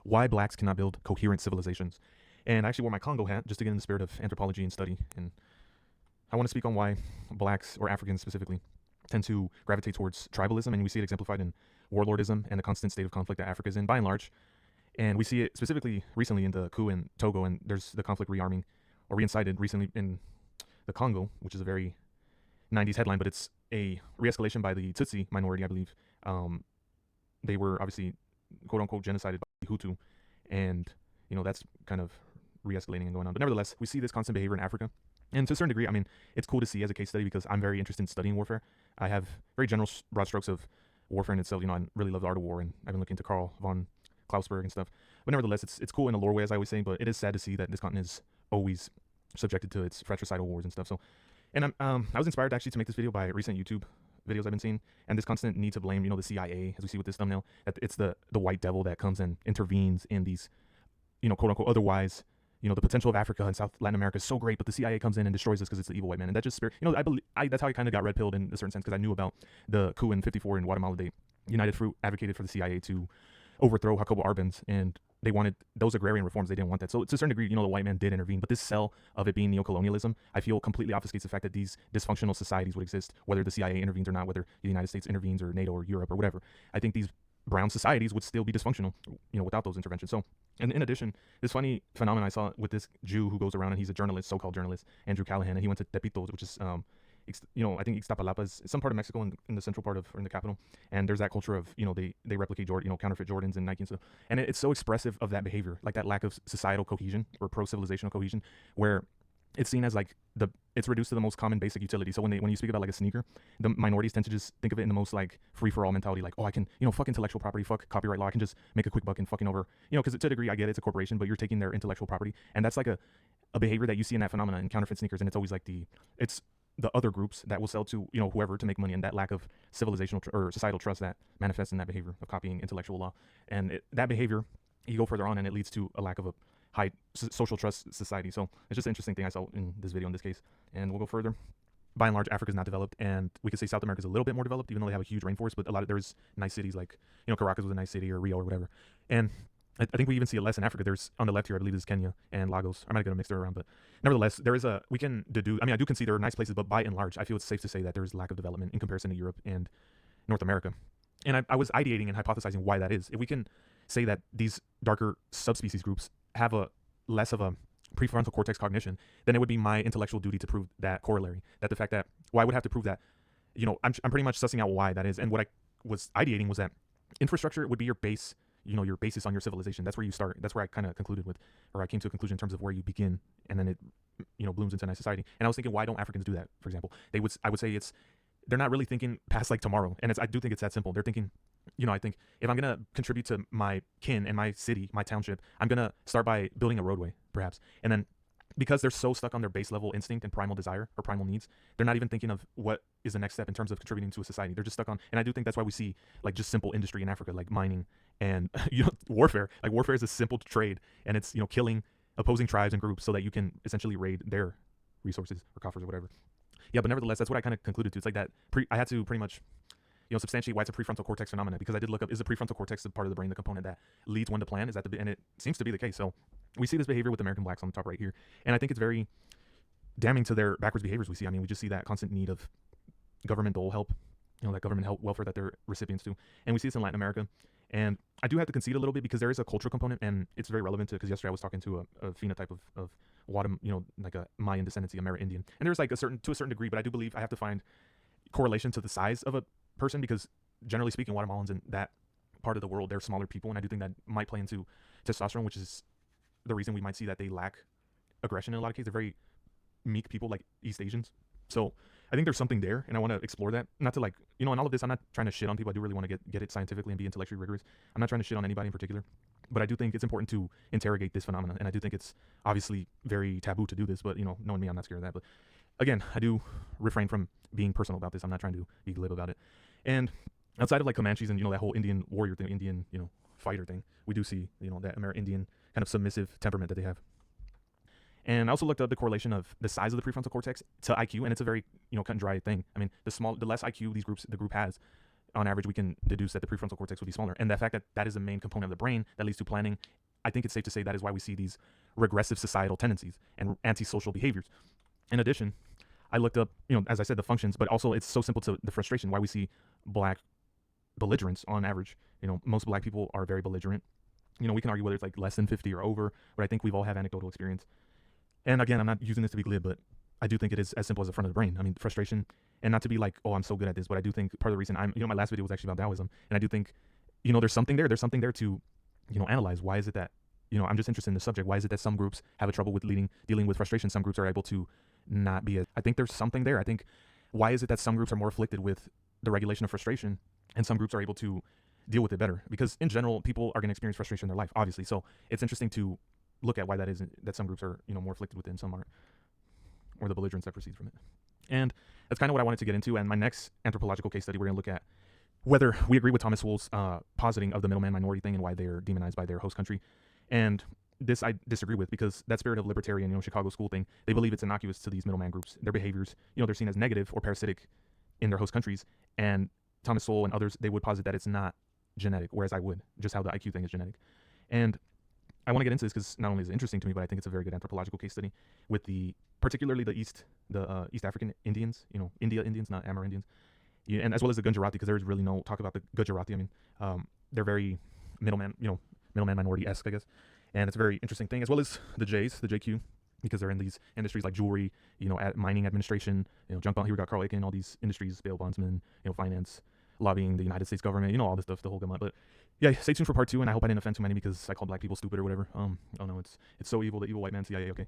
why blacks cannot build coherent civilizations. And I actually wore my Congo hat just to get in the spirit of anthropology and study. And I want to speak on why blacks, or Africans specifically, tend to gravitate towards tribalism. And we see it exemplified in warlordism and the constant state of conflict that Africa is in by and large. And we see it specifically recently in the coup in Togo, and there's the conflict rearming or reincited recently in the Congo, which is a very 90s headline, but it's a re-escalation by the Tutsi minority, I believe. They were obviously quote unquote genocided by the Hutu, and that's kind of re-escalating and going on. But nevertheless, we see this constant behavior in Africa, and to a certain degree, I mean, it's cool to see as a case study because I'm very interested in studying warfare. I have very general broad strokes of warfare in itself. I really love the art of war, and I've been looking into Karl von Clausberg and stuff. But nevertheless, it's cool in a lore way, as I always say. But it is sad to see that this continent is always subjected to its fratricidal wars and stuff. So, and I was inspired actually to make this video by recent YouTube videos I've been seeing, and this constant need to blame, the CIA, as we see with this thumbnail, that it's the white devil that comes and intervenes in these, quote unquote, otherwise, the potential of Africa and South Latin America is so great, but the CIA comes in and destroys us because it's the evil white man. And that just spirit, I believe, that's how I kind of got red pilled in a certain sense, because I knew about the coup in '54 in Guatemala. United Fruit advocated for the CIA to overthrow Jacobo Arbenz, and they wanted those agrarian reforms. They didn't want that. So to a certain degree, the white man did intervene, but this cell of it being neocolonialism, I feel completely obfuscates the fact that these dysfunctional societies would exist, whether the CIA intervenes or not, whether the United States intervenes or NATO or Europe or whatever. I think these brown societies would still be dysfunctional, without those interventions. So, and in addition, this funny phenomenon I saw with this Jew who goes around, and he's a journalist, so-called journalist, Andrew Callahan, and he went to Tepito, which is I think Ixtapalapa is some part of Mexico in the central part of, or in the capital. And there's that culture of, they replicate Jordan, counterfeit Jordans and Nike and stuff. And it's so expressive of that behavior, like that lack of societal cohesion or pro-civilizational cohesion, where it's seen as like it's reduced to the most common basic utility. So when you speak about like a sneaker, the minorities tend to just think of it in the most like free-for-all mentality, like, oh, I can, fuck intellectual property, fuck copyright law, I can just make a quick buck and fucking over, because to a degree I get it, it's a corporation, but you're taking their intellectual property. And that's like a behavior that you see in that phenomena in counterfeit sneakers. And it's always like it's the other groups that will sell to whoever to make money, and that lack of civilizational or societal trust that manifests in that behavior of copying intellectual law. And that behavior, you go further on, and it leads to a lack of a high social trust society. So it's just an interesting thing I saw in this video in this case, and we'll go further. By and large, Africa is not developed, and we could say South America is a little bit more developed, even though they have a huge rainforest. But there's nice cities like Caracas was a nice city, or Rio or whatever. And I think we even see it less in Africa. There's on the left here, I believe, is Kenya and Lagos. I might get a mixture around, but nevertheless, we can deduce. I mean, I do concede there are nice places, but by and large, I feel it's safe to say that there is lack of development in comparison to Europe and North America. And I was ideating and hypothesizing why that is. If we can say that these darker subspecies groups have a less of a prefrontal cortex cognition, then it would be my intellectual duty to prove that corollary. That the fact that, well, I would have to prove that, I'm pretty much sussing out why that is. And what I was ideating was that infrastructure would be your base, your basis on your civilization. That's where you start. That's where I kind of concluded with, or I came to a conclusion in terms of where you begin, and then it, blooms into a nice society. And I was thinking, why don't Africans do that? For example, I would say they're not really thinking past like tomorrow. And I do think it's that simple. They're thinking, I think if I'm going to contribute to my kin and my city, my township, I'm going to start by building a roadway, perhaps. And then because they're so stuck on their base level instinct and primal desire or primal needs, they're not even thinking of what is the next step in terms of contributing to a society. They're just stuck on, and I do think that's why we see like just simple industry in Africa, like mining and warfare. Like warfare is a simple trade, and it's killing opposing tribes and groups so that you can essentially raid their resources or coffers or whatever. Yeah, but nevertheless, that's what I kind of concluded to. It's like that. I had to pretty much substantiate why it's a prefrontal cortex phenomena, because I did look up, is the prefrontal cortex the part of the brain, the component that leads one to plan? Is that and it seems to be the case. So we see this behavior with American blacks on the top right here, and I think it's very damning to their backwards behaviors we see. I mean, we just see that constant need of government dole help, that government help welfare that they're recipients to, and we see this in Latin America. And I do have to concede a little bit because there is a cultural component, and it's very relevant to, because yesterday I was talking to a phenotype of like a Mayan descendancy, Amerindian, and there's like to a certain degree, but I do believe I have to find correlation to the size of a person, because generally speaking, Guatemalans in that part of the world, they're smaller people, and I do think that might play into testosterone, which is the reason we might see that they lack aggression in a lot of cases. They're very meek people, like East Asians. So I think there's something there, and I want to explore that. Not to like, in all of this, I'm not trying to shit on people. I do really want to get it scientifically and be intellectually rigorous. I'm not trying to shit on anybody in particular, but I do think it's important to interrogate this phenomenon, and I do think it's obviously very taboo to do this, but knowing me, I'm not scared of that. But again, I do refrain from being personal about this. I'm not trying to be glib about it. And outside of like Comanches and that whole Indian warrior thing, Indian fighter thing, we do see that Amerindian kind of submissive temperament that they have. And I also looked up the correlation of the size of the prefrontal cortex to IQ, and it's a very cut and dry thing. I mean, the less IQ the group has, on average, we can deduce that the prefrontal cortex would be smaller. And the fact that that is the main component of the brain that leads to planning, I think it's safe to say that is why we see these regressive societal tendencies and antisocial behaviors. In addition, I looked up, as I said, the functions, but also it's so simple to the frustration why we see black belligerence on average. Most black people are very belligerent. We can argue whether it's like less than 50 or over, but I think we've all had anecdotal experience. And again, I'm not using this to be glib, but I do think it is as simple as the front of the brain. I mean, frustration, and not to be like, oh, I'm so good at this, but I do think part of the reason my last video was actually about Taoism, and I do think, there's something there. There's something there to, analyze. Why is it that, I'm just interested in the subject. Why is it that some groups have a trouble with dealing with frustration? Some groups are able to not be. I think there's something there. I think, why is it that some groups are more afflicted with the regulation of frustration, and some groups are able to deal with it better? Because in general, people are going to experience frustration in their life, obviously. So it's interesting to look at why that is, that some groups are, more afflicted with it and some aren't, or the belligerence that proceeds from it. And that's kind of what I wanted to get into. And my next anthropological case study, we're going to look at whether we agree with Thomas Sowell's positing of the middleman minority thing and why they're demonized by their host country. And this I disagree with, because that spirit of libertarian, Chicago school thing, they believe it's innocuous to these middleman groups. Their behaviors, they're seen as negative or parasitic in their host countries. And Thomas Sowell and others, they would posit that it's not genetic, whereas I would, just how the IQ thing is genetic. And I want to get into this because not only is it interesting to me, but I think it's a very good anthropological case study with particularly the East African Indians, India Indians, not Amerindians, and as well as the Gujarati, because there's really no talk about the Gujarati. I mean, they're very middleman minority-esque, I guess, and it's a very interesting thing, as well as the Jays, the JQ, because they're in these industries like jewelry, mining administration, junk bond. Here we got Carl Aiken, all these industries, bail bondsmen, finance, lobbying the United States government, all this stuff, the whole gamut. But yeah, stay tuned for part 2, and I hope I didn't offend too many because I called black people stupid or whatever. Oh no, it's so evil, the evil white man CIA. Okay.